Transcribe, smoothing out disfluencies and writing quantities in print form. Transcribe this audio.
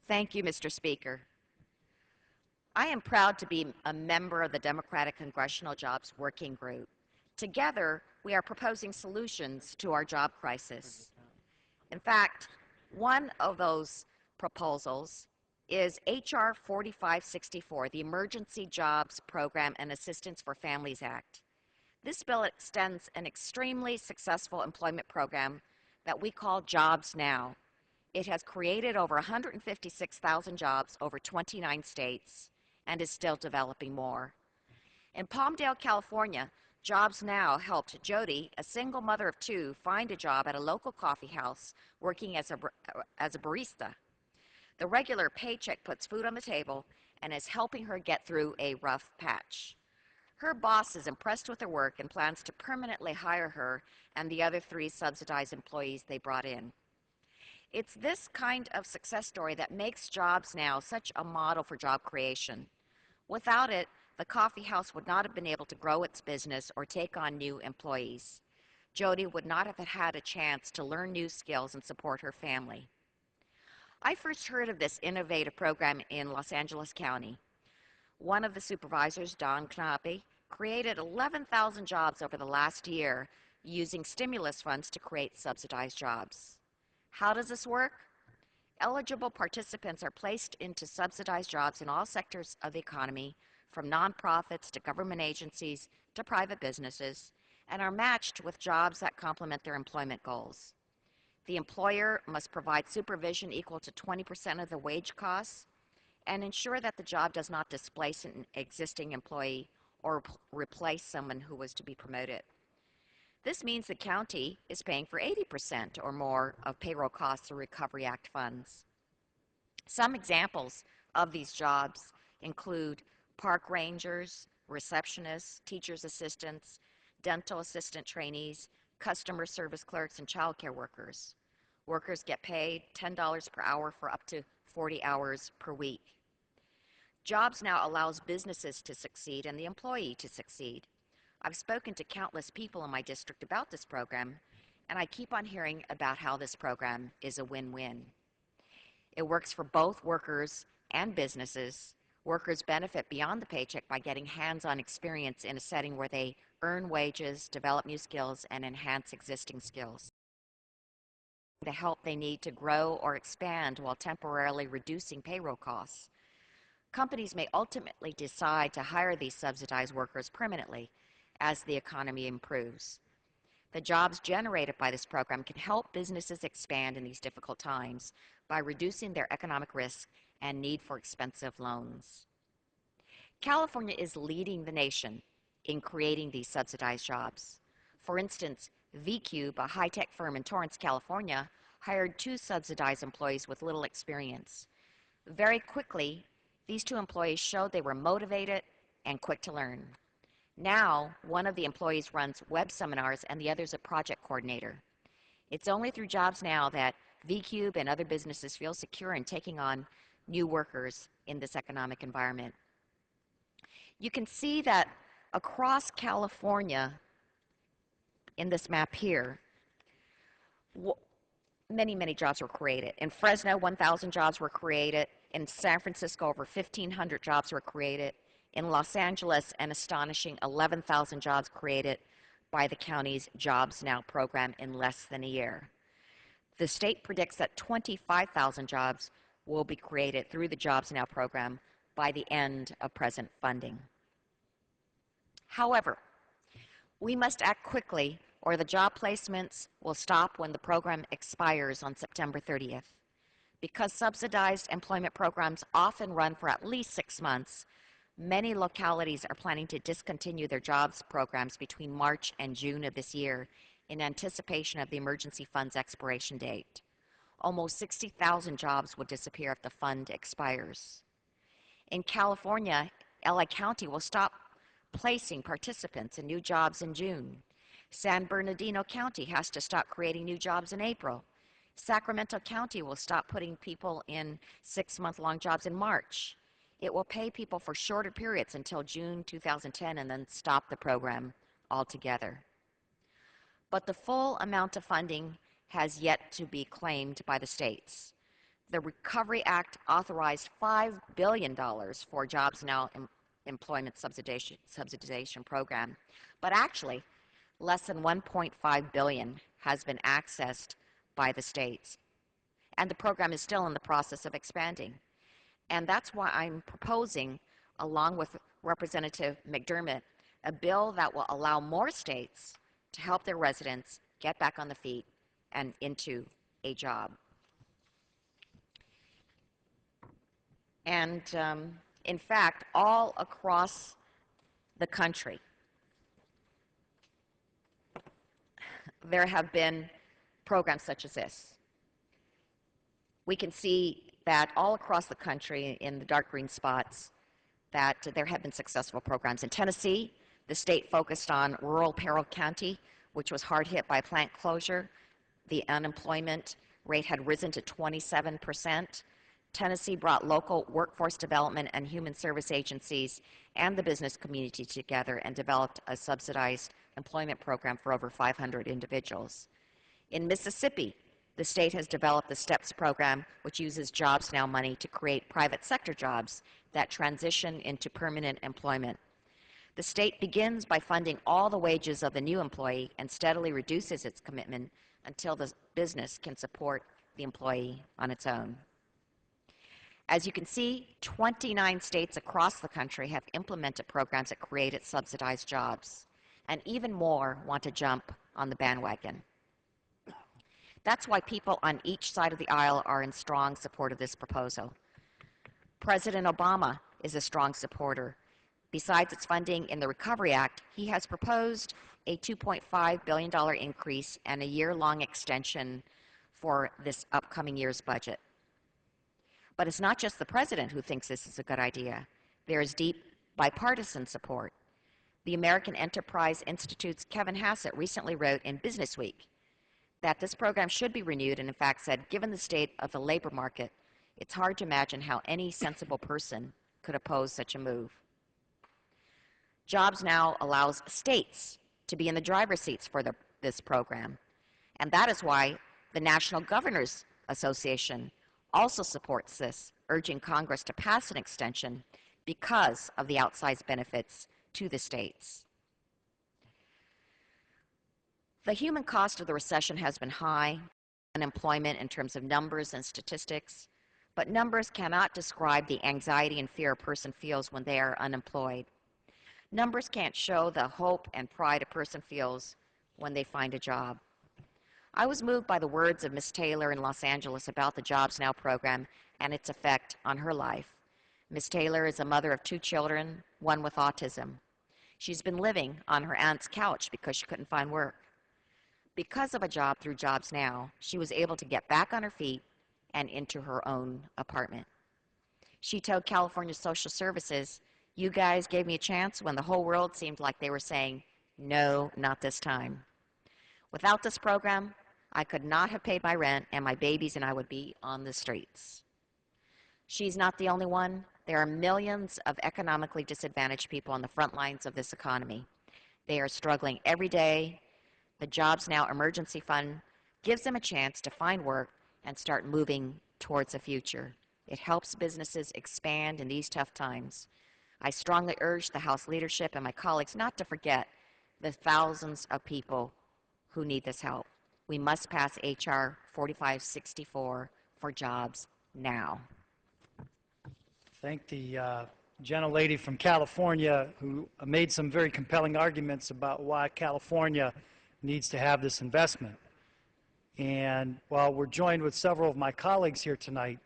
Thank you, Mr. Speaker. I am proud to be a member of the Democratic Congressional Jobs Working Group. Together, we are proposing solutions to our job crisis. In fact, one of those proposals is H.R. 4564, the Emergency Jobs Program and Assistance for Families Act. This bill extends an extremely successful employment program that we call Jobs Now. It has created over 156,000 jobs over 29 states and is still developing more. In Palmdale, California, Jobs Now helped Jody, a single mother of two, find a job at a local coffee house working as a barista. The regular paycheck puts food on the table and is helping her get through a rough patch. Her boss is impressed with her work and plans to permanently hire her and the other 3 subsidized employees they brought in. It's this kind of success story that makes Jobs Now such a model for job creation. Without it, the coffee house would not have been able to grow its business or take on new employees. Jody would not have had a chance to learn new skills and support her family. I first heard of this innovative program in Los Angeles County. One of the supervisors, Don Knappe, created 11,000 jobs over the last year using stimulus funds to create subsidized jobs. How does this work? Eligible participants are placed into subsidized jobs in all sectors of the economy, from nonprofits to government agencies to private businesses, and are matched with jobs that complement their employment goals. The employer must provide supervision equal to 20% of the wage costs and ensure that the job does not displace an existing employee or replace someone who was to be promoted. This means the county is paying for 80% or more of payroll costs through Recovery Act funds. Some examples of these jobs include park rangers, receptionists, teachers' assistants, dental assistant trainees, customer service clerks, and child care workers. Workers get paid $10 per hour for up to 40 hours per week. Jobs Now allows businesses to succeed and the employee to succeed. I've spoken to countless people in my district about this program, and I keep on hearing about how this program is a win-win. It works for both workers and businesses. Workers benefit beyond the paycheck by getting hands-on experience in a setting where they earn wages, develop new skills, and enhance existing skills. The help they need to grow or expand while temporarily reducing payroll costs. Companies may ultimately decide to hire these subsidized workers permanently as the economy improves. The jobs generated by this program can help businesses expand in these difficult times by reducing their economic risk and need for expensive loans. California is leading the nation in creating these subsidized jobs. For instance, VCube, a high-tech firm in Torrance, California, hired 2 subsidized employees with little experience. Very quickly, these 2 employees showed they were motivated and quick to learn. Now, one of the employees runs web seminars and the other is a project coordinator. It's only through Jobs Now that VCube and other businesses feel secure in taking on new workers in this economic environment. You can see that across California, in this map here, many jobs were created. In Fresno, 1,000 jobs were created. In San Francisco, over 1,500 jobs were created. In Los Angeles, an astonishing 11,000 jobs created by the county's Jobs Now program in less than a year. The state predicts that 25,000 jobs will be created through the Jobs Now program by the end of present funding. However, we must act quickly or the job placements will stop when the program expires on September 30th. Because subsidized employment programs often run for at least 6 months, many localities are planning to discontinue their jobs programs between March and June of this year in anticipation of the emergency fund's expiration date. Almost 60,000 jobs will disappear if the fund expires. In California, LA County will stop placing participants in new jobs in June. San Bernardino County has to stop creating new jobs in April. Sacramento County will stop putting people in 6-month-long jobs in March. It will pay people for shorter periods until June 2010 and then stop the program altogether. But the full amount of funding has yet to be claimed by the states. The Recovery Act authorized $5 billion for Jobs Now employment subsidization program, but actually less than $1.5 billion has been accessed by the states, and the program is still in the process of expanding. And that's why I'm proposing, along with Representative McDermott, a bill that will allow more states to help their residents get back on the feet and into a job. And in fact, all across the country, there have been programs such as this. We can see that all across the country in the dark green spots that there have been successful programs. In Tennessee, the state focused on rural Carroll County, which was hard hit by plant closure. The unemployment rate had risen to 27%. Tennessee brought local workforce development and human service agencies and the business community together and developed a subsidized employment program for over 500 individuals. In Mississippi, the state has developed the STEPS program, which uses Jobs Now money to create private sector jobs that transition into permanent employment. The state begins by funding all the wages of the new employee and steadily reduces its commitment until the business can support the employee on its own. As you can see, 29 states across the country have implemented programs that created subsidized jobs, and even more want to jump on the bandwagon. That's why people on each side of the aisle are in strong support of this proposal. President Obama is a strong supporter. Besides its funding in the Recovery Act, he has proposed a $2.5 billion increase and a year-long extension for this upcoming year's budget. But it's not just the president who thinks this is a good idea. There is deep bipartisan support. The American Enterprise Institute's Kevin Hassett recently wrote in Business Week that this program should be renewed, and in fact said, given the state of the labor market, it's hard to imagine how any sensible person could oppose such a move. Jobs Now allows states to be in the driver's seats for this program, and that is why the National Governors Association also supports this, urging Congress to pass an extension because of the outsized benefits to the states. The human cost of the recession has been high, unemployment in terms of numbers and statistics, but numbers cannot describe the anxiety and fear a person feels when they are unemployed. Numbers can't show the hope and pride a person feels when they find a job. I was moved by the words of Ms. Taylor in Los Angeles about the Jobs Now program and its effect on her life. Ms. Taylor is a mother of 2 children, one with autism. She's been living on her aunt's couch because she couldn't find work. Because of a job through Jobs Now, she was able to get back on her feet and into her own apartment. She told California Social Services, "You guys gave me a chance when the whole world seemed like they were saying, no, not this time. Without this program, I could not have paid my rent, and my babies and I would be on the streets." She's not the only one. There are millions of economically disadvantaged people on the front lines of this economy. They are struggling every day. The Jobs Now Emergency Fund gives them a chance to find work and start moving towards a future. It helps businesses expand in these tough times. I strongly urge the House leadership and my colleagues not to forget the thousands of people who need this help. We must pass H.R. 4564 for jobs now. Thank the gentlelady from California who made some very compelling arguments about why California needs to have this investment. And while we're joined with several of my colleagues here tonight,